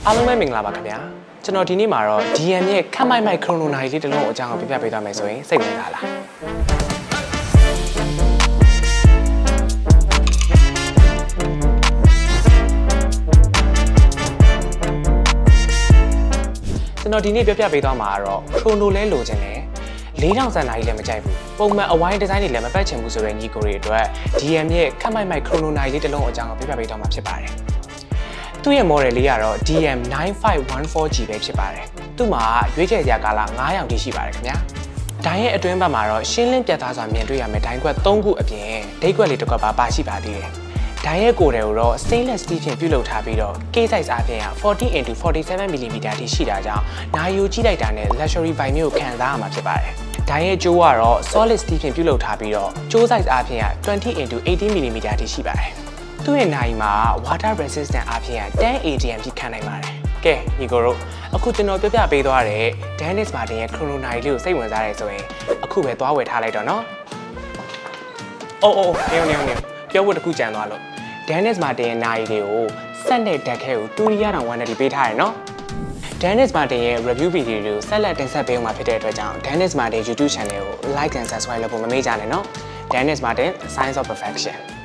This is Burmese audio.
အားလုံးပဲမင်္ဂလာပါခင်ဗျာကျွန်တော်ဒီနေ့မှာတော့ DM ရဲ့ခက်မိုက်မိုက်ခရိုနိုနာလေးတစ်လုံးကိုအကြောင်းကိုပြပြပေးသွားမယ်ဆိုရင်စိတ်ဝင်စားလားကျွန်တော်ဒီနေ့ပြပြပေးသွားမှာကတော့ခရိုနိုလဲလိုချင်တယ်4000စံနာကြီးလည်းမကြိုက်ဘူးပုံမှန်အဝိုင်းဒီဇိုင်းတွေလည်းမပတ်ချင်ဘူးဆိုတဲ့ညီကိုတွေအတွက် DM ရဲ့ခက်မိုက်မိုက်ခရိုနိုနာလေးတစ်လုံးအကြောင်းကိုပြပြပေးသွားမှာဖြစ်ပါတယ်သူ့ရဲ့ model လေးကတော့ DM9514G ပဲဖြစ်ပါတယ်။သူ့မှာရွေးချယ်စရာကာလ9ရောင်တိရှိပါတယ်ခင်ဗျာ။ဒိုင်းရဲ့အတွင်းဘက်မှာတော့ရှင်းလင်းပြတ်သားစွာမြင်တွေ့ရမယ်ဒိုင်းခွက်3ခုအပြင်ဒိတ်ခွက်လေးတစ်ခွက်ပါရှိပါသေးတယ်။ဒိုင်းရဲ့ကိုယ်တွေကိုတော့ stainless steel ဖြင့်ပြုလုပ်ထားပြီးတော့ case size အပြင်က 40x47mm ထိရှိတာကြောင့်နိုင်ယူကြည့်လိုက်တာနဲ့ luxury vibe မျိုးကိုခံစားရမှာဖြစ်ပါတယ်။ဒိုင်းရဲ့ကြိုးကတော့ solid steel ဖြင့်ပြုလုပ်ထားပြီးတော့ကြိုး size အပြင်က 20x18mm ထိရှိပါတယ်။သူ့ရဲ့နိုင်မှာ water resistant အပြင်က 10 ATM ထိခံနိုင်ပါတယ်။ကဲညီကိုတို့အခုကျွန်တော်ပြပြပေးသွားတဲ့ Dennis Martin ရဲ့ Chrono နိုင်လေးကိုစိတ်ဝင်စားရဲဆိုရင်အခုပဲသွားဝယ်ထားလိုက်တော့နော်။အိုးနေပြောဖို့တခုကြံသွားလို့ Dennis Martin ရဲ့နိုင်လေးကိုဆက်နဲ့တက်ခဲကိုတူရီယာတောင်190ပေးထားရနော်။ Dennis Martin ရဲ့ review video ကိုဆက်လက်တင်ဆက်ပေးမှာဖြစ်တဲ့အတွက်ကြောင့် Dennis Martin YouTube channel ကို like and subscribe လုပ်ဖို့မမေ့ကြနဲ့နော်။ Dennis Martin Science of Perfection